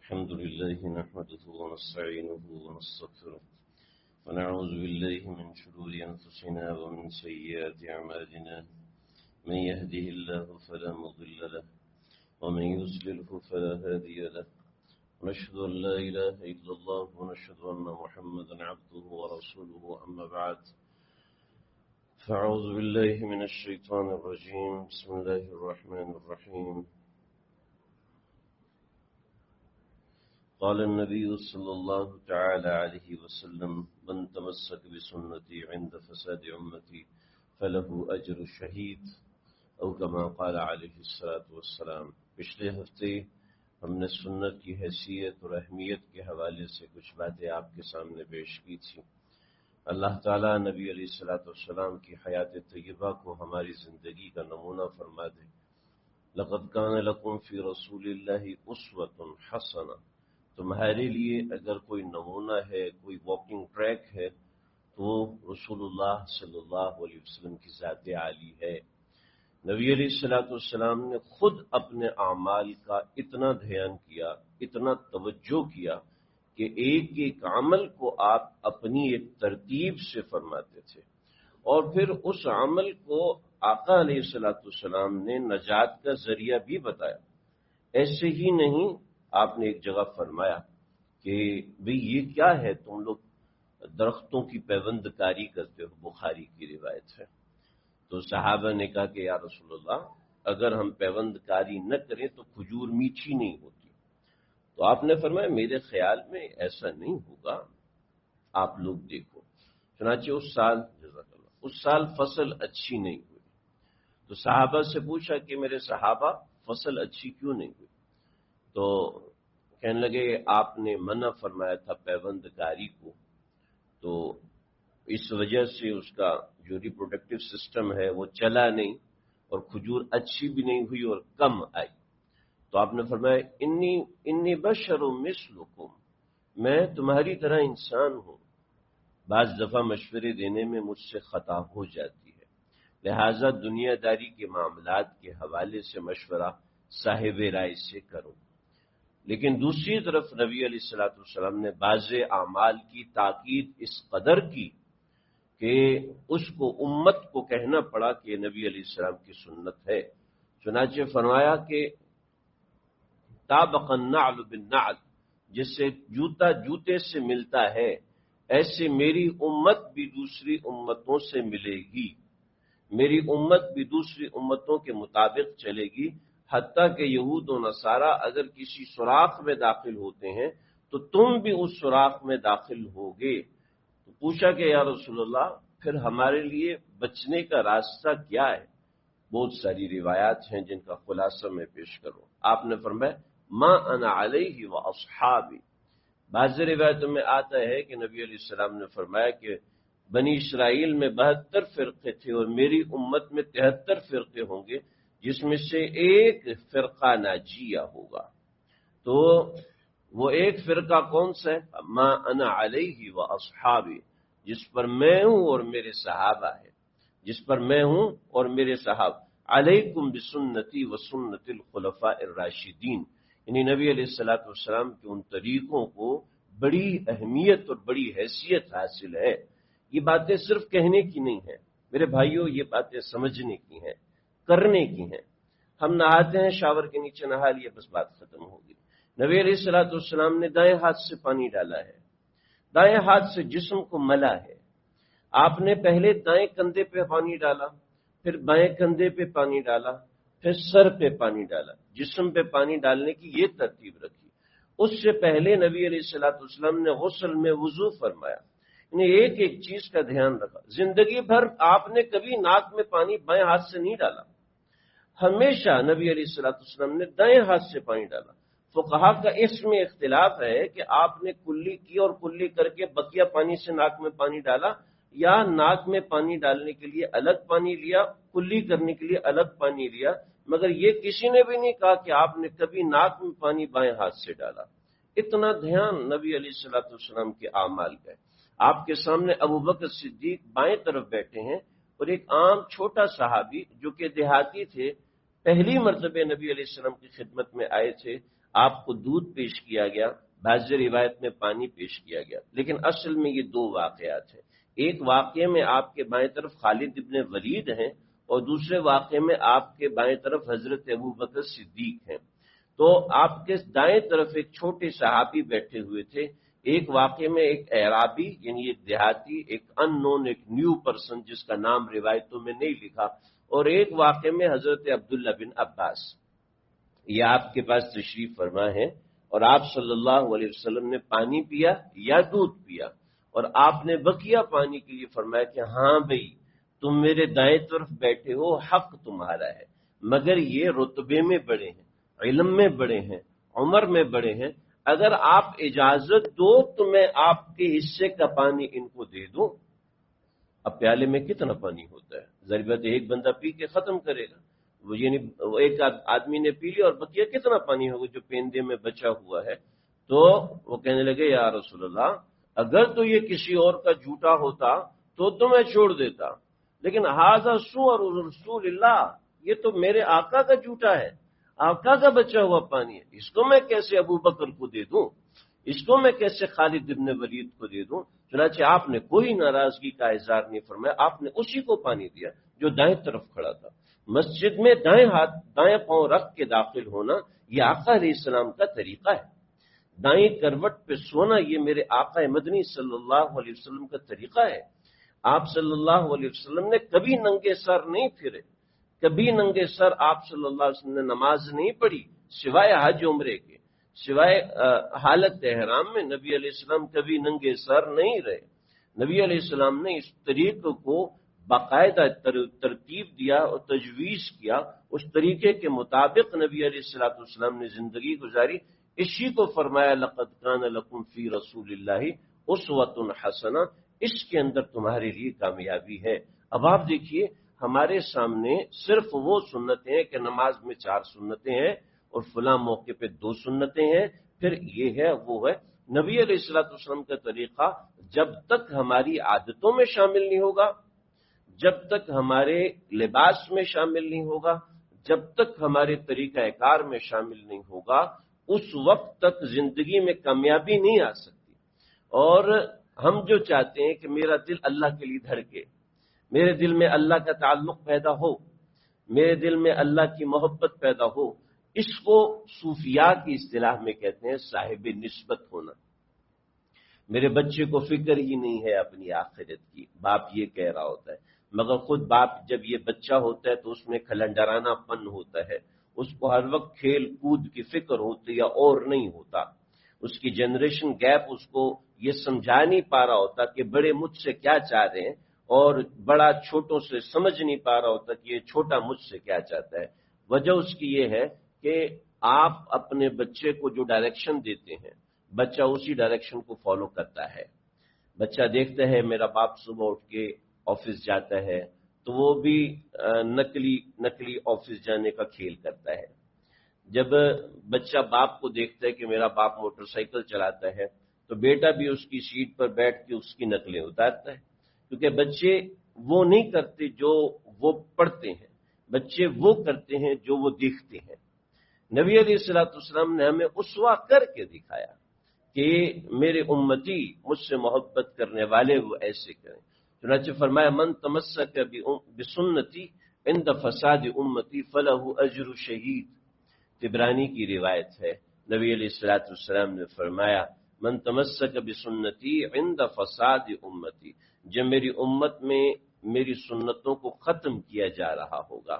الحمد لله نحمده ونستعينه ونستغفره ونعوذ بالله من شرور أنفسنا ومن سيئات أعمالنا من يهده الله فلا مضل له ومن يضلله فلا هادي له ونشهد أن لا إله إلا الله ونشهد أن محمدا عبده ورسوله أما بعد فأعوذ بالله من الشيطان الرجيم بسم الله الرحمن الرحيم قال النبي صلى الله تعالى عليه وسلم من تمسك بسنتي عند فساد أمتي فله أجر الشهيد او كما قال علیہ الصلاۃ والسلام۔ پچھلے ہفتے ہم نے سنت کی حیثیت اور اہمیت کے حوالے سے کچھ باتیں آپ کے سامنے پیش کی تھی۔ اللہ تعالیٰ نبی علیہ الصلاۃ والسلام کی حیات طیبہ کو ہماری زندگی کا نمونہ فرما دے۔ لقد كان لكم في رسول الله اسوة حسنہ، تمہارے لیے اگر کوئی نمونہ ہے، کوئی واکنگ ٹریک ہے تو رسول اللہ صلی اللہ علیہ وسلم کی ذات عالی ہے۔ نبی علیہ الصلوۃ والسلام نے خود اپنے اعمال کا اتنا دھیان کیا، اتنا توجہ کیا کہ ایک ایک عمل کو آپ اپنی ایک ترتیب سے فرماتے تھے، اور پھر اس عمل کو آقا علیہ الصلوۃ والسلام نے نجات کا ذریعہ بھی بتایا۔ ایسے ہی نہیں، آپ نے ایک جگہ فرمایا کہ بھئی یہ کیا ہے، تم لوگ درختوں کی پیوند کاری کرتے ہو، بخاری کی روایت ہے۔ تو صحابہ نے کہا کہ یا رسول اللہ، اگر ہم پیوند کاری نہ کریں تو کھجور میٹھی نہیں ہوتی۔ تو آپ نے فرمایا میرے خیال میں ایسا نہیں ہوگا، آپ لوگ دیکھو۔ چنانچہ اس سال فصل اچھی نہیں ہوئی۔ تو صحابہ سے پوچھا کہ میرے صحابہ فصل اچھی کیوں نہیں ہوئی؟ تو کہنے لگے آپ نے منع فرمایا تھا پیوند کاری کو، تو اس وجہ سے اس کا جو ریپروڈکٹیو سسٹم ہے وہ چلا نہیں، اور کھجور اچھی بھی نہیں ہوئی اور کم آئی۔ تو آپ نے فرمایا انی بشر مثلکم، میں تمہاری طرح انسان ہوں، بعض دفعہ مشورے دینے میں مجھ سے خطا ہو جاتی ہے، لہذا دنیا داری کے معاملات کے حوالے سے مشورہ صاحب رائے سے کرو۔ لیکن دوسری طرف نبی علیہ الصلوۃ والسلام نے بعض اعمال کی تاکید اس قدر کی کہ اس کو امت کو کہنا پڑا کہ یہ نبی علیہ السلام کی سنت ہے۔ چنانچہ فرمایا کہ طابق النعل بالنعل، جس سے جوتا جوتے سے ملتا ہے، ایسے میری امت بھی دوسری امتوں سے ملے گی، میری امت بھی دوسری امتوں کے مطابق چلے گی، حتیٰ کہ یہود و نصارہ اگر کسی سوراخ میں داخل ہوتے ہیں تو تم بھی اس سوراخ میں داخل ہوگے۔ تو پوچھا کہ یا رسول اللہ، پھر ہمارے لیے بچنے کا راستہ کیا ہے؟ بہت ساری روایات ہیں جن کا خلاصہ میں پیش کروں۔ آپ نے فرمایا ما انا علیہ واصحابی۔ بعض روایتوں میں آتا ہے کہ نبی علیہ السلام نے فرمایا کہ بنی اسرائیل میں 72 فرقے تھے اور میری امت میں 73 فرقے ہوں گے، جس میں سے ایک فرقہ ناجیہ ہوگا۔ تو وہ ایک فرقہ کون سا ہے؟ ما انا علیہ واصحابی، جس پر میں ہوں اور میرے صحابہ ہیں، جس پر میں ہوں اور میرے صحابہ۔ علیکم بسنتی وسنت الخلفاء الراشدین، یعنی نبی علیہ الصلوۃ والسلام کے ان طریقوں کو بڑی اہمیت اور بڑی حیثیت حاصل ہے۔ یہ باتیں صرف کہنے کی نہیں ہیں میرے بھائیوں، یہ باتیں سمجھنے کی ہیں، کرنے کی ہیں۔ ہم نہاتے ہیں، شاور کے نیچے نہا لیا، بس بات ختم ہوگی۔ نبی علیہ الصلوۃ والسلام نے دائیں ہاتھ سے پانی ڈالا ہے، دائیں ہاتھ سے جسم کو ملا ہے۔ آپ نے پہلے دائیں کندھے پہ پانی ڈالا، پھر بائیں کندھے پہ پانی ڈالا، پھر سر پہ پانی ڈالا۔ جسم پہ پانی ڈالنے کی یہ ترتیب رکھی۔ اس سے پہلے نبی علیہ الصلوۃ والسلام نے غسل میں وضو فرمایا، یعنی ایک ایک چیز کا دھیان رکھا۔ زندگی بھر آپ نے کبھی ناک میں پانی بائیں ہاتھ سے نہیں ڈالا، ہمیشہ نبی علیہ الصلوۃ والسلام نے دائیں ہاتھ سے پانی ڈالا۔ فقہا کا اس میں اختلاف ہے کہ آپ نے کلی کی اور کلی کر کے بقیہ پانی سے ناک میں پانی ڈالا، یا ناک میں پانی ڈالنے کے لیے الگ پانی لیا، کلی کرنے کے لیے الگ پانی لیا، مگر یہ کسی نے بھی نہیں کہا کہ آپ نے کبھی ناک میں پانی بائیں ہاتھ سے ڈالا۔ اتنا دھیان نبی علیہ الصلوۃ والسلام کے اعمال کا ہے۔ آپ کے سامنے ابوبکر صدیق بائیں طرف بیٹھے ہیں، اور ایک عام چھوٹا صحابی جو کہ دیہاتی تھے، پہلی مرتبہ نبی علیہ السلام کی خدمت میں آئے تھے، آپ کو دودھ پیش کیا گیا، بعض روایت میں پانی پیش کیا گیا، لیکن اصل میں یہ دو واقعات ہیں۔ ایک واقعے میں آپ کے بائیں طرف خالد ابن ولید ہیں اور دوسرے واقعے میں آپ کے بائیں طرف حضرت ابوبکر صدیق ہیں۔ تو آپ کے دائیں طرف ایک چھوٹے صحابی بیٹھے ہوئے تھے۔ ایک واقعے میں ایک اعرابی یعنی ایک دیہاتی، ایک ان نون، ایک نیو پرسن جس کا نام روایتوں میں نہیں لکھا، اور ایک واقعے میں حضرت عبداللہ بن عباس یہ آپ کے پاس تشریف فرما ہے، اور آپ صلی اللہ علیہ وسلم نے پانی پیا یا دودھ پیا، اور آپ نے بقیہ پانی کے لیے فرمایا کہ ہاں بھئی تم میرے دائیں طرف بیٹھے ہو، حق تمہارا ہے، مگر یہ رتبے میں بڑے ہیں، علم میں بڑے ہیں، عمر میں بڑے ہیں، اگر آپ اجازت دو تو میں آپ کے حصے کا پانی ان کو دے دوں۔ اب پیالے میں کتنا پانی ہوتا ہے؟ ضرورت ایک بندہ پی کے ختم کرے گا، وہ یعنی ایک آدمی نے پی لیا، اور بقیہ کتنا پانی ہوگا جو پیندے میں بچا ہوا ہے؟ تو وہ کہنے لگے یا رسول اللہ، اگر تو یہ کسی اور کا جھوٹا ہوتا تو میں چھوڑ دیتا، لیکن ھذا سور رسول اللہ، یہ تو میرے آقا کا جھوٹا ہے، آقا کا بچا ہوا پانی ہے، اس کو میں کیسے ابو بکر کو دے دوں، اس کو میں کیسے خالد ابن ولید کو دے دوں؟ چنانچہ آپ نے کوئی ناراضگی کا اظہار نہیں فرمایا، آپ نے اسی کو پانی دیا جو دائیں طرف کھڑا تھا۔ مسجد میں دائیں پاؤں رکھ کے داخل ہونا یہ آقا علیہ السلام کا طریقہ ہے۔ دائیں کروٹ پہ سونا یہ میرے آقا مدنی صلی اللہ علیہ وسلم کا طریقہ ہے۔ آپ صلی اللہ علیہ وسلم نے کبھی ننگے سر نہیں پھرے، کبھی ننگے سر آپ صلی اللہ علیہ وسلم نے نماز نہیں پڑھی، سوائے حج عمرے کے، سوائے حالت احرام میں نبی علیہ السلام کبھی ننگے سر نہیں رہے۔ نبی علیہ السلام نے اس طریقے کو باقاعدہ ترتیب دیا اور تجویز کیا، اس طریقے کے مطابق نبی علیہ السلام نے زندگی گزاری۔ اسی کو فرمایا لقد کان لکم فی رسول اللہ اسوۃ حسنہ، اس کے اندر تمہارے لیے کامیابی ہے۔ اب آپ دیکھیے ہمارے سامنے صرف وہ سنتیں ہیں کہ نماز میں 4 سنتیں ہیں اور فلاں موقع پہ 2 سنتیں ہیں، پھر یہ ہے وہ ہے۔ نبی علیہ السلام کا طریقہ جب تک ہماری عادتوں میں شامل نہیں ہوگا، جب تک ہمارے لباس میں شامل نہیں ہوگا، جب تک ہمارے طریقہ کار میں شامل نہیں ہوگا، اس وقت تک زندگی میں کامیابی نہیں آ سکتی۔ اور ہم جو چاہتے ہیں کہ میرا دل اللہ کے لیے دھڑکے، میرے دل میں اللہ کا تعلق پیدا ہو، میرے دل میں اللہ کی محبت پیدا ہو، اس کو صوفیاء کی اصطلاح میں کہتے ہیں صاحب نسبت ہونا۔ میرے بچے کو فکر ہی نہیں ہے اپنی آخرت کی، باپ یہ کہہ رہا ہوتا ہے، مگر خود باپ جب یہ بچہ ہوتا ہے تو اس میں کھلنڈرانہ پن ہوتا ہے، اس کو ہر وقت کھیل کود کی فکر ہوتی ہے اور نہیں ہوتا۔ اس کی جنریشن گیپ اس کو یہ سمجھا نہیں پا رہا ہوتا کہ بڑے مجھ سے کیا چاہ رہے ہیں، اور بڑا چھوٹوں سے سمجھ نہیں پا رہا ہوتا کہ یہ چھوٹا مجھ سے کیا چاہتا ہے۔ وجہ اس کی یہ ہے کہ آپ اپنے بچے کو جو ڈائریکشن دیتے ہیں، بچہ اسی ڈائریکشن کو فالو کرتا ہے۔ بچہ دیکھتا ہے میرا باپ صبح اٹھ کے آفس جاتا ہے تو وہ بھی نقلی آفس جانے کا کھیل کرتا ہے۔ جب بچہ باپ کو دیکھتا ہے کہ میرا باپ موٹر سائیکل چلاتا ہے تو بیٹا بھی اس کی سیٹ پر بیٹھ کے اس کی نقلیں اتارتا ہے، کیونکہ بچے وہ نہیں کرتے جو وہ پڑھتے ہیں، بچے وہ کرتے ہیں جو وہ دیکھتے ہیں۔ نبی علیہ السلام نے ہمیں اسوہ کر کے دکھایا کہ میرے امتی مجھ سے محبت کرنے والے وہ ایسے کریں۔ چنانچہ فرمایا من تمسک بسنتی عند فساد امتی فلہ اجر شہید، طبرانی کی روایت ہے، نبی علیہ السلام نے فرمایا من تمسک بسنتی عند فساد امتی، جب میری امت میں میری سنتوں کو ختم کیا جا رہا ہوگا،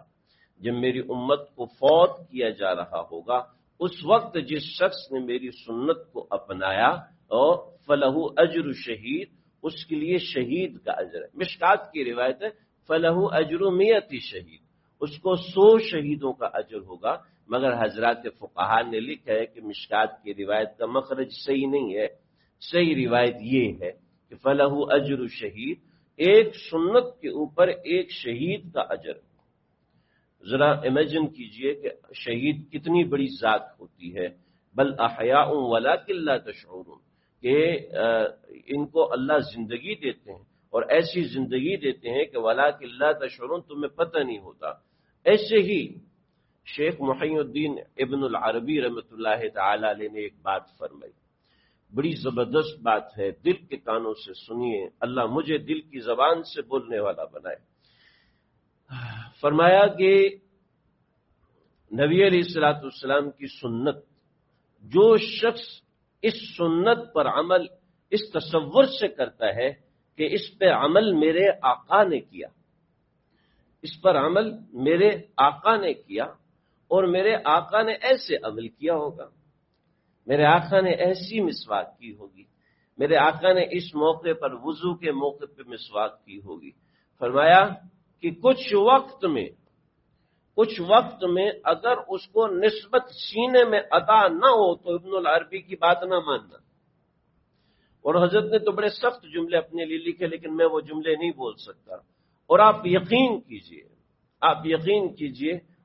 جب میری امت کو فوت کیا جا رہا ہوگا، اس وقت جس شخص نے میری سنت کو اپنایا اور فلہ اجر شہید، اس کے لیے شہید کا اجر ہے۔ مشکات کی روایت ہے فلہ اجر 100 شہید، اس کو 100 شہیدوں کا اجر ہوگا، مگر حضرات فقہا نے لکھا ہے کہ مشکات کی روایت کا مخرج صحیح نہیں ہے، صحیح روایت یہ ہے کہ فلہ اجر شہید، ایک سنت کے اوپر ایک شہید کا اجر۔ ذرا امیجن کیجئے کہ شہید کتنی بڑی ذات ہوتی ہے، بل احیاء ولکن لا تشعرون، کہ ان کو اللہ زندگی دیتے ہیں اور ایسی زندگی دیتے ہیں کہ ولکن لا تشعرون، تمہیں پتہ نہیں ہوتا۔ ایسے ہی شیخ محی الدین ابن العربی رحمۃ اللہ تعالی علیہ نے ایک بات فرمائی، بڑی زبردست بات ہے، دل کے کانوں سے سنیے، اللہ مجھے دل کی زبان سے بولنے والا بنائے۔ فرمایا کہ نبی علیہ الصلوۃ والسلام کی سنت، جو شخص اس سنت پر عمل اس تصور سے کرتا ہے کہ اس پہ عمل میرے آقا نے کیا، اس پر عمل میرے آقا نے کیا اور میرے آقا نے ایسے عمل کیا ہوگا، میرے آقا نے ایسی مسواک کی ہوگی، میرے آقا نے اس موقع پر وضو کے موقع پہ مسواک کی ہوگی۔ فرمایا کہ کچھ وقت میں اگر اس کو نسبت سینے میں عطا نہ ہو تو ابن العربی کی بات نہ ماننا۔ اور حضرت نے تو بڑے سخت جملے اپنے لیے لکھے، لیکن میں وہ جملے نہیں بول سکتا۔ اور آپ یقین کیجئے،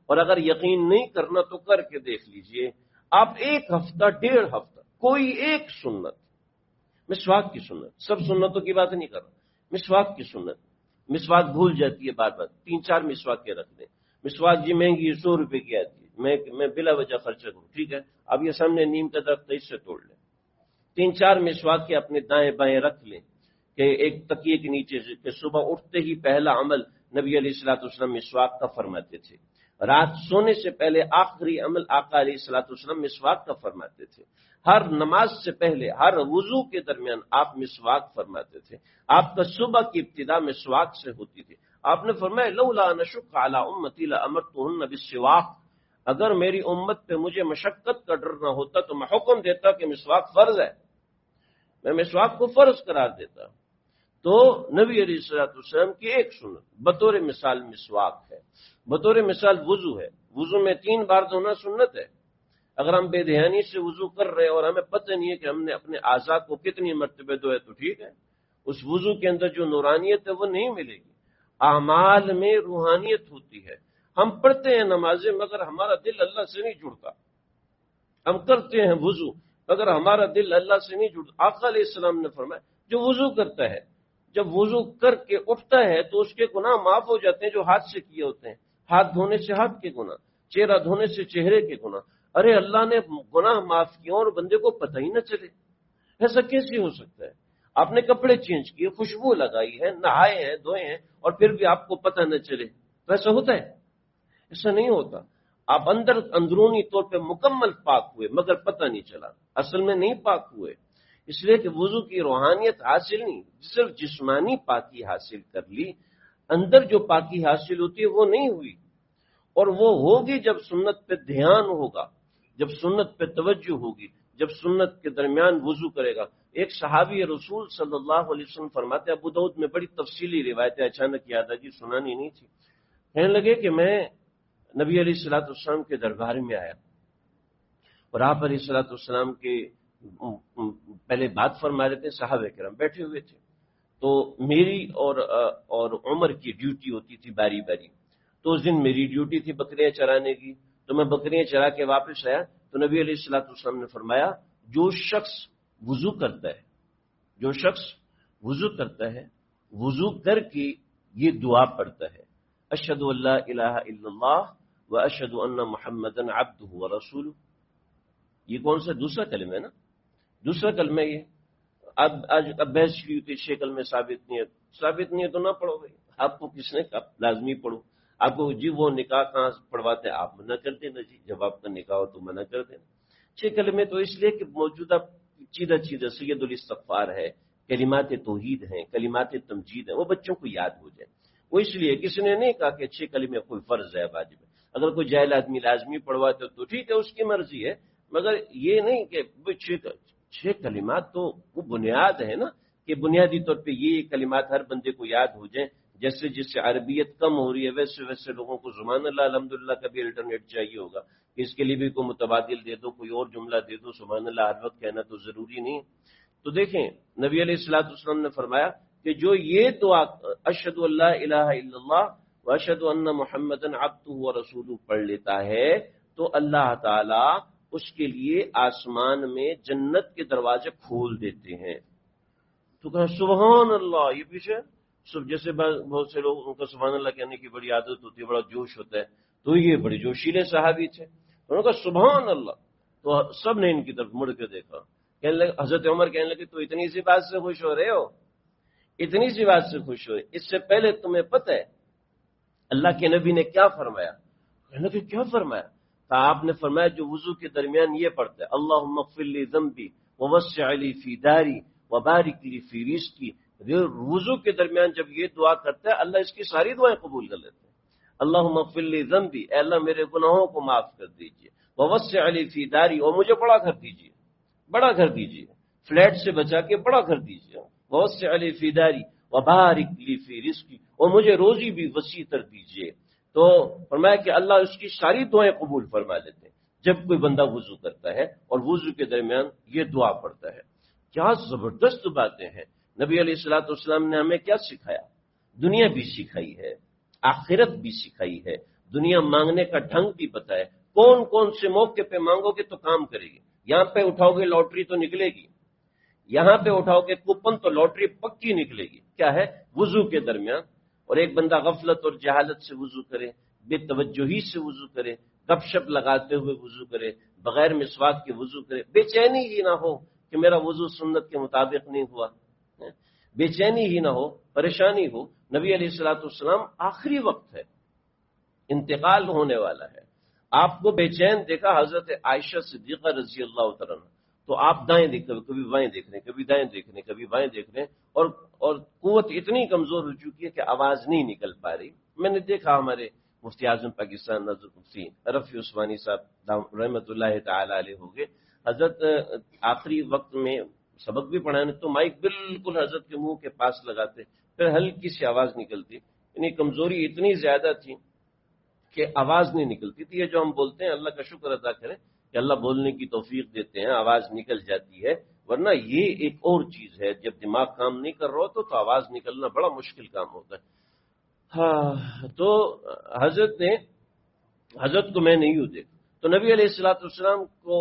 اور اگر یقین نہیں کرنا تو کر کے دیکھ لیجئے، آپ ایک ہفتہ 1.5 ہفتہ کوئی ایک سنت، مسواک کی سنت، سب سنتوں کی بات نہیں کر رہا، مسواک کی سنت، مسواک بھول جاتی ہے بار بار، 3-4 مسواک کے رکھ دیں، مسواک جی مہنگی 100 روپے کی آتی ہے، میں بلا وجہ خرچہ کروں، ٹھیک ہے، اب یہ سامنے نیم کا درخت ہے، اس سے توڑ لیں، 3-4 مسواک کے اپنے دائیں بائیں رکھ لیں کہ ایک تکیے کے نیچے سے، کہ صبح اٹھتے ہی پہلا عمل نبی علیہ الصلوۃ والسلام مسواک کا فرماتے تھے، رات سونے سے پہلے آخری عمل آقا علیہ الصلوۃ والسلام مسواک کا فرماتے تھے، ہر نماز سے پہلے، ہر وضو کے درمیان آپ مسواک فرماتے تھے، آپ کا صبح کی ابتدا مسواک سے ہوتی تھی۔ آپ نے فرمایا لولا ان اشق علی امتی لامرتهن بالسواک، اگر میری امت پہ مجھے مشقت کا ڈر نہ ہوتا تو میں حکم دیتا کہ مسواک فرض ہے، میں مسواک کو فرض قرار دیتا۔ تو نبی علیہ الصلوۃ والسلام کی ایک سنت بطور مثال مسواک ہے، بطور مثال وضو ہے، وضو میں 3 بار دھونا سنت ہے۔ اگر ہم بے دھیانی سے وضو کر رہے ہیں اور ہمیں پتہ نہیں ہے کہ ہم نے اپنے اعضاء کو کتنی مرتبہ دھوئے تو ٹھیک ہے، اس وضو کے اندر جو نورانیت ہے وہ نہیں ملے گی۔ اعمال میں روحانیت ہوتی ہے، ہم پڑھتے ہیں نمازیں مگر ہمارا دل اللہ سے نہیں جڑتا، ہم کرتے ہیں وضو اگر ہمارا دل اللہ سے نہیں جڑتا۔ آقا علیہ السلام نے فرمایا جو وضو کرتا ہے، جب وضو کر کے اٹھتا ہے تو اس کے گناہ معاف ہو جاتے ہیں جو ہاتھ سے کیے ہوتے ہیں، ہاتھ دھونے سے ہاتھ کے گناہ، چہرہ دھونے سے چہرے کے گناہ۔ ارے اللہ نے گناہ معاف کیا اور بندے کو پتہ ہی نہ چلے، ایسا کیسے ہو سکتا ہے؟ آپ نے کپڑے چینج کیے، خوشبو لگائی ہے، نہائے ہیں، دھوئے ہیں، اور پھر بھی آپ کو پتہ نہ چلے، تو ایسا ہوتا ہے؟ ایسا نہیں ہوتا۔ آپ اندرونی طور پہ مکمل پاک ہوئے مگر پتہ نہیں چلا، اصل میں نہیں پاک ہوئے، اس لیے کہ وضو کی روحانیت حاصل نہیں، صرف جسمانی پاکی حاصل کر لی، اندر جو پاکی حاصل ہوتی ہے وہ نہیں ہوئی، اور وہ ہوگی جب سنت پہ دھیان ہوگا، جب سنت پہ توجہ ہوگی، جب سنت کے درمیان وضو کرے گا۔ ایک صحابی رسول صلی اللہ علیہ وسلم فرماتے ہیں، ابو داؤد میں بڑی تفصیلی روایتیں اچانک یاد آ گئی، سنانی نہیں تھی، کہنے لگے کہ میں نبی علیہ الصلوۃ والسلام کے دربار میں آیا اور آپ علیہ الصلوۃ والسلام کے پہلے بات فرما رہے تھے، صحابہ کرام بیٹھے ہوئے تھے، تو میری اور عمر کی ڈیوٹی ہوتی تھی باری باری، تو اس دن میری ڈیوٹی تھی بکریاں چرانے کی، تو میں بکریاں چرا کے واپس آیا تو نبی علیہ الصلوۃ والسلام نے فرمایا جو شخص وضو کرتا ہے وضو کر کے یہ دعا پڑھتا ہے، اشہد ان لا الہ الا اللہ و اشہد ان محمدا عبدہ ورسولہ، یہ کون سا دوسرا کلمہ ہے نا، دوسرا کلمہ یہ، اب آج بحث شروع ہوئی 6 کلمے ثابت نہیں ہے تو نہ پڑھو بھائی، آپ کو کس نے کہا لازمی پڑھو، آپ کو جی وہ نکاح کہاں پڑھواتے ہیں، آپ منع کر دینا، جی جب آپ کا نکاح ہو تو منع کر دینا۔ 6 کلمے تو اس لیے کہ موجودہ چیدہ سید الاستغفار ہے، کلمات توحید ہیں، کلمات تمجید ہیں، وہ بچوں کو یاد ہو جائے، وہ اس لیے کسی نے نہیں کہا کہ 6 کلمے کوئی فرض ہے واجب ہے، اگر کوئی جاہل آدمی لازمی پڑھواتے تو ٹھیک ہے، اس کی مرضی ہے، مگر یہ نہیں کہ 6 کلمات تو وہ بنیاد ہے نا، کہ بنیادی طور پہ یہ کلمات ہر بندے کو یاد ہو جائیں، جیسے جس سے عربیت کم ہو رہی ہے ویسے لوگوں کو سبحان اللہ الحمدللہ کا بھی الٹرنیٹ چاہیے ہوگا، کہ اس کے لیے بھی کوئی متبادل دے دو، کوئی اور جملہ دے دو، سبحان اللہ ہر وقت کہنا تو ضروری نہیں۔ تو دیکھیں نبی علیہ الصلوۃ والسلام نے فرمایا کہ جو یہ دعا اشہد ان لا الہ الا اللہ و اشہد ان محمدا عبدہ ورسولہ پڑھ لیتا ہے تو اللہ تعالی اس کے لیے آسمان میں جنت کے دروازے کھول دیتے ہیں۔ تو کہا سبحان اللہ، یہ پیچھے صبح جیسے بہت سے لوگ ان کو سبحان اللہ کہنے کی بڑی عادت ہوتی ہے، بڑا جوش ہوتا ہے، تو یہ بڑے جوشیلے صحابی تھے، انہوں نے کہا سبحان اللہ، تو سب نے ان کی طرف مڑ کے دیکھا، کہنے لگے، حضرت عمر کہنے لگے تو اتنی سی بات سے خوش ہو رہے ہو، اتنی سی بات سے خوش ہوئے، اس سے پہلے تمہیں پتہ ہے اللہ کے نبی نے کیا فرمایا؟ کہنے لگے کیا فرمایا؟ کہا آپ نے فرمایا جو وضو کے درمیان یہ پڑھتا ہے اللہم اغفر لی ذنبی ووسع لی فی داری وبارک لی فی رزقی، وضو کے درمیان جب یہ دعا کرتا ہے اللہ اس کی ساری دعائیں قبول کر لیتے ہیں۔ اللہم اغفر لی ذنبی، اے اللہ میرے گناہوں کو معاف کر دیجئے، ووسع لی فی داری، اور مجھے بڑا گھر دیجئے، بڑا گھر دیجئے، فلیٹ سے بچا کے بڑا گھر دیجئے، ووسع لی فی داری وبارک لی فی رزقی، اور مجھے روزی بھی وسیع کر دیجئے۔ تو فرمایا کہ اللہ اس کی ساری دعائیں قبول فرما لیتے ہیں جب کوئی بندہ وضو کرتا ہے اور وضو کے درمیان یہ دعا پڑھتا ہے۔ کیا زبردست باتیں ہیں، نبی علیہ الصلوۃ والسلام نے ہمیں کیا سکھایا؟ دنیا بھی سکھائی ہے، آخرت بھی سکھائی ہے، دنیا مانگنے کا ڈھنگ بھی بتایا، کون کون سے موقع پہ مانگو گے تو کام کرے گی، یہاں پہ اٹھاؤ گے لاٹری تو نکلے گی، یہاں پہ اٹھاؤ گے کوپن تو لاٹری پکی نکلے گی، کیا ہے؟ وضو کے درمیان۔ اور ایک بندہ غفلت اور جہالت سے وضو کرے، بے توجہی سے وضو کرے، گپ شپ لگاتے ہوئے وضو کرے، بغیر مسواک کے وضو کرے، بے چینی ہی نہ ہو کہ میرا وضو سنت کے مطابق نہیں ہوا، بے چینی ہی نہ ہو، پریشانی ہو۔ نبی علیہ الصلوۃ والسلام آخری وقت ہے، انتقال ہونے والا ہے، آپ کو بے چین دیکھا حضرت عائشہ صدیقہ رضی اللہ تعالیٰ عنہ، تو آپ دائیں دیکھ کبھی بائیں دیکھ رہے ہیں، کبھی دائیں دیکھ رہے ہیں، کبھی بائیں دیکھ رہے ہیں، اور قوت اتنی کمزور ہو چکی ہے کہ آواز نہیں نکل پا رہی۔ میں نے دیکھا ہمارے مفتی اعظم پاکستان حضرت مفتی رفیع عثمانی صاحب رحمۃ اللہ تعالی علیہ ہو گئے، حضرت آخری وقت میں سبق بھی پڑھانے تو مائک بالکل حضرت کے منہ کے پاس لگاتے، پھر ہلکی سی آواز نکلتی، یعنی کمزوری اتنی زیادہ تھی کہ آواز نہیں نکلتی تھی۔ یہ جو ہم بولتے ہیں اللہ کا شکر ادا کریں کہ اللہ بولنے کی توفیق دیتے ہیں، آواز نکل جاتی ہے، ورنہ یہ ایک اور چیز ہے، جب دماغ کام نہیں کر رہا ہو تو آواز نکلنا بڑا مشکل کام ہوتا ہے۔ ہاں، تو حضرت کو میں نہیں ہوں دیکھا، تو نبی علیہ الصلوۃ والسلام کو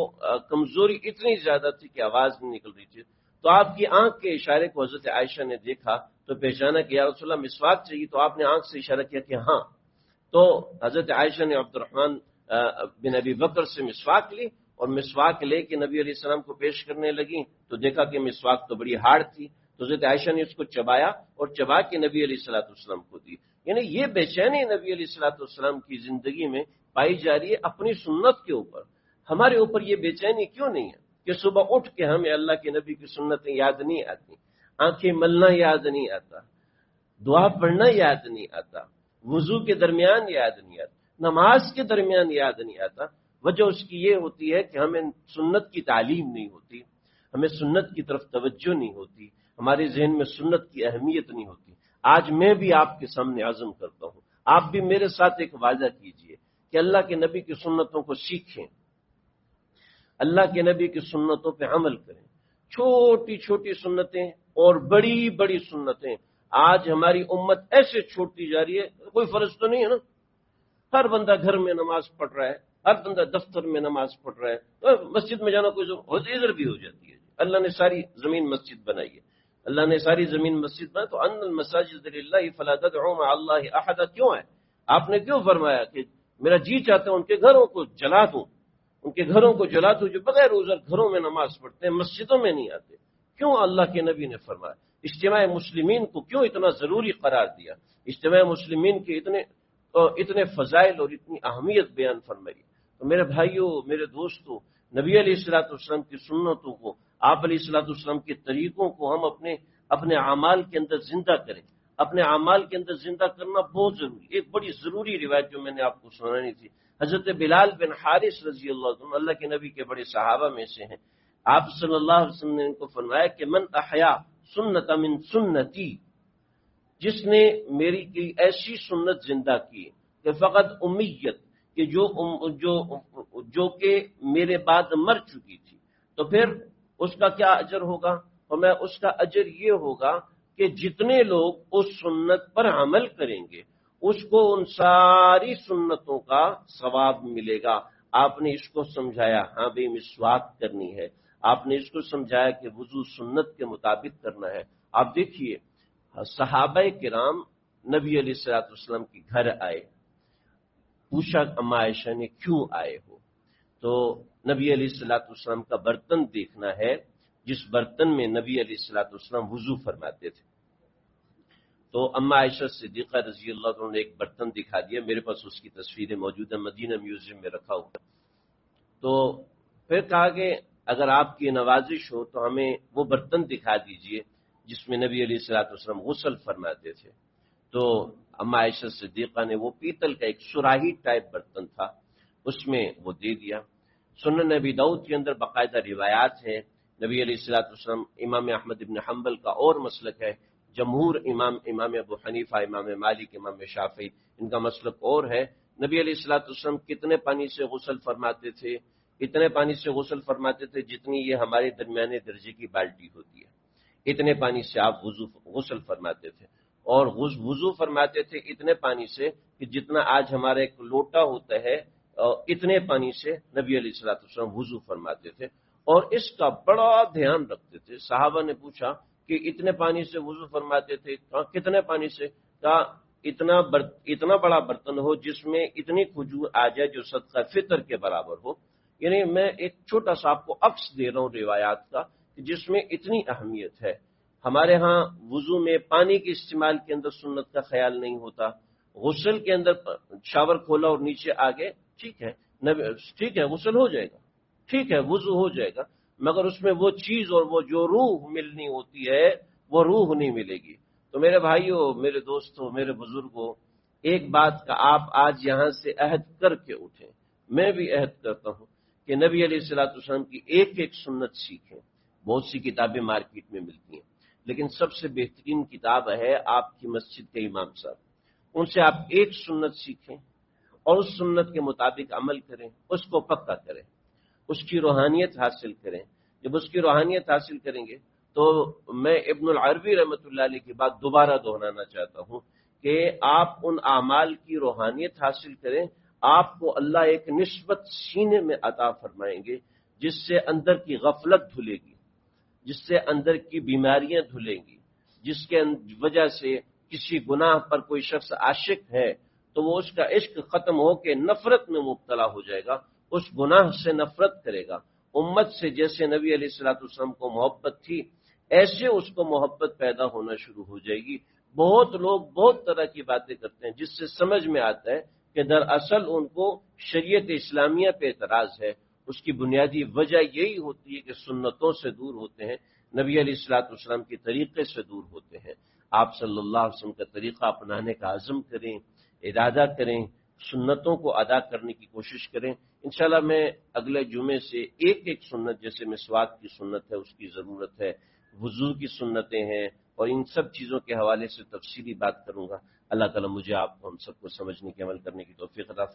کمزوری اتنی زیادہ تھی کہ آواز نہیں نکل رہی تھی، تو آپ کی آنکھ کے اشارے کو حضرت عائشہ نے دیکھا تو پہچانا کہ یا رسول اللہ مسواک چاہیے، تو آپ نے آنکھ سے اشارہ کیا کہ ہاں، تو حضرت عائشہ نے عبد الرحمن بن ابی بکر سے مسواک لی، اور مسواک لے کے نبی علیہ السلام کو پیش کرنے لگی تو دیکھا کہ مسواک تو بڑی ہارڈ تھی، تو حضرت عائشہ نے اس کو چبایا اور چبا کے نبی علیہ الصلوۃ والسلام کو دی۔ یعنی یہ بے چینی نبی علیہ الصلوۃ والسلام کی زندگی میں پائی جا رہی ہے اپنی سنت کے اوپر۔ ہمارے اوپر یہ بے چینی کیوں نہیں ہے کہ صبح اٹھ کے ہمیں اللہ کے نبی کی سنتیں یاد نہیں آتی، آنکھیں ملنا یاد نہیں آتا، دعا پڑھنا یاد نہیں آتا، وضو کے درمیان یاد نہیں آتا، نماز کے درمیان یاد نہیں آتا؟ وجہ اس کی یہ ہوتی ہے کہ ہمیں سنت کی تعلیم نہیں ہوتی، ہمیں سنت کی طرف توجہ نہیں ہوتی، ہمارے ذہن میں سنت کی اہمیت نہیں ہوتی۔ آج میں بھی آپ کے سامنے عزم کرتا ہوں، آپ بھی میرے ساتھ ایک وعدہ کیجئے کہ اللہ کے نبی کی سنتوں کو سیکھیں، اللہ کے نبی کی سنتوں پہ عمل کریں، چھوٹی چھوٹی سنتیں اور بڑی بڑی سنتیں۔ آج ہماری امت ایسے چھوٹتی جا رہی ہے، کوئی فرض تو نہیں ہے نا، ہر بندہ گھر میں نماز پڑھ رہا ہے، ہر بندہ دفتر میں نماز پڑھ رہا ہے، تو مسجد میں جانا کوئی ادھر بھی ہو جاتی ہے۔ اللہ نے ساری زمین مسجد بنائی ہے، اللہ نے ساری زمین مسجد بنائی، تو ان المساجد للہ فلا تدعوا مع اللہ احد کیوں ہے؟ آپ نے کیوں فرمایا کہ میرا جی چاہتا ہے ان کے گھروں کو جلا دوں، ان کے گھروں کو جلا دوں جو بغیر عذر گھروں میں نماز پڑھتے ہیں، مسجدوں میں نہیں آتے؟ کیوں اللہ کے نبی نے فرمایا؟ اجتماع مسلمین کو کیوں اتنا ضروری قرار دیا؟ اجتماع مسلمین کے اتنے فضائل اور اتنی اہمیت بیان فرمائی۔ تو میرے بھائیوں، میرے دوستوں، نبی علیہ الصلوۃ والسلام کی سنتوں کو، آپ علیہ الصلوۃ والسلام کے طریقوں کو ہم اپنے اعمال کے اندر زندہ کریں۔ اپنے اعمال کے اندر زندہ کرنا بہت ضروری۔ ایک بڑی ضروری روایت جو میں نے آپ کو سنانی تھی، حضرت بلال بن حارث رضی اللہ عنہ، اللہ کے نبی کے بڑے صحابہ میں سے ہیں، آپ صلی اللہ علیہ وسلم نے ان کو فرمایا کہ من احیا سنت من سنتی، جس نے میری کی ایسی سنت زندہ کی کہ فقط امیت، کہ جو کہ میرے بعد مر چکی تھی، تو پھر اس کا کیا اجر ہوگا؟ اور میں اس کا اجر یہ ہوگا کہ جتنے لوگ اس سنت پر عمل کریں گے اس کو ان ساری سنتوں کا ثواب ملے گا۔ آپ نے اس کو سمجھایا، ہاں بھئی مسواک کرنی ہے، آپ نے اس کو سمجھایا کہ وضو سنت کے مطابق کرنا ہے۔ آپ دیکھیے صحابہ کرام نبی علیہ الصلوۃ والسلام کے گھر آئے، پوچھا اما عائشہ نے کیوں آئے ہو؟ تو نبی علیہ الصلوۃ والسلام کا برتن دیکھنا ہے جس برتن میں نبی علیہ الصلوۃ والسلام وضو فرماتے تھے۔ تو اما عائشہ صدیقہ رضی اللہ عنہ نے ایک برتن دکھا دیا، میرے پاس اس کی تصویریں موجود ہیں، مدینہ میوزیم میں رکھا ہوا۔ تو پھر کہا کہ اگر آپ کی نوازش ہو تو ہمیں وہ برتن دکھا دیجئے جس میں نبی علیہ الصلوۃ والسلام غسل فرماتے تھے۔ تو اما عائشہ صدیقہ نے وہ پیتل کا ایک سراہی ٹائپ برتن تھا، اس میں وہ دے دیا۔ سنن نبی داؤد کے اندر باقاعدہ روایات ہیں، نبی علیہ الصلوۃ والسلام، امام احمد ابن حنبل کا اور مسلک ہے، جمہور امام ابو حنیفہ، امام مالک، امام شافعی، ان کا مسلک اور ہے۔ نبی علیہ الصلوۃ والسلام کتنے پانی سے غسل فرماتے تھے؟ اتنے پانی سے غسل فرماتے تھے جتنی یہ ہمارے درمیانے درجے کی بالٹی ہوتی ہے، اتنے پانی سے آپ غسل فرماتے تھے۔ اور وضو فرماتے تھے اتنے پانی سے کہ جتنا آج ہمارا ایک لوٹا ہوتا ہے، اتنے پانی سے نبی علیہ الصلوۃ والسلام وضو فرماتے تھے، اور اس کا بڑا دھیان رکھتے تھے۔ صحابہ نے پوچھا کہ اتنے پانی سے وضو فرماتے تھے؟ کتنے پانی سے؟ کہا اتنا بڑا برتن ہو جس میں اتنی کھجور آ جائے جو صدقہ فطر کے برابر ہو۔ یعنی میں ایک چھوٹا سا آپ کو عکس دے رہا ہوں روایات کا کہ جس میں اتنی اہمیت ہے۔ ہمارے ہاں وضو میں پانی کے استعمال کے اندر سنت کا خیال نہیں ہوتا، غسل کے اندر شاور کھولا اور نیچے آگے، ٹھیک ہے غسل ہو جائے گا، ٹھیک ہے وضو ہو جائے گا، مگر اس میں وہ چیز اور وہ جو روح ملنی ہوتی ہے وہ روح نہیں ملے گی۔ تو میرے بھائیوں، میرے دوستوں، میرے بزرگوں، ایک بات کا آپ آج یہاں سے عہد کر کے اٹھیں، میں بھی عہد کرتا ہوں کہ نبی علیہ الصلوۃ والسلام کی ایک ایک سنت سیکھیں۔ بہت سی کتابیں مارکیٹ میں ملتی ہیں، لیکن سب سے بہترین کتاب ہے آپ کی مسجد کے امام صاحب، ان سے آپ ایک سنت سیکھیں اور اس سنت کے مطابق عمل کریں، اس کو پکا کریں، اس کی روحانیت حاصل کریں۔ جب اس کی روحانیت حاصل کریں گے تو میں ابن العربی رحمۃ اللہ علیہ کی بات دوبارہ دہرانا چاہتا ہوں کہ آپ ان اعمال کی روحانیت حاصل کریں، آپ کو اللہ ایک نسبت سینے میں عطا فرمائیں گے جس سے اندر کی غفلت دھلے گی، جس سے اندر کی بیماریاں دھلیں گی، جس کے وجہ سے کسی گناہ پر کوئی شخص عاشق ہے تو وہ اس کا عشق ختم ہو کے نفرت میں مبتلا ہو جائے گا، اس گناہ سے نفرت کرے گا۔ امت سے جیسے نبی علیہ الصلوۃ والسلام کو محبت تھی، ایسے اس کو محبت پیدا ہونا شروع ہو جائے گی۔ بہت لوگ بہت طرح کی باتیں کرتے ہیں جس سے سمجھ میں آتا ہے کہ دراصل ان کو شریعت اسلامیہ پہ اعتراض ہے۔ اس کی بنیادی وجہ یہی ہوتی ہے کہ سنتوں سے دور ہوتے ہیں، نبی علیہ الصلوۃ والسلام کے طریقے سے دور ہوتے ہیں۔ آپ صلی اللہ علیہ وسلم کا طریقہ اپنانے کا عزم کریں، ارادہ کریں، سنتوں کو ادا کرنے کی کوشش کریں۔ انشاءاللہ میں اگلے جمعے سے ایک ایک سنت، جیسے مسواک کی سنت ہے اس کی ضرورت ہے، وضو کی سنتیں ہیں، اور ان سب چیزوں کے حوالے سے تفصیلی بات کروں گا۔ اللہ تعالیٰ مجھے آپ کو ہم سب کو سمجھنے کے عمل کرنے کی توفیق عطا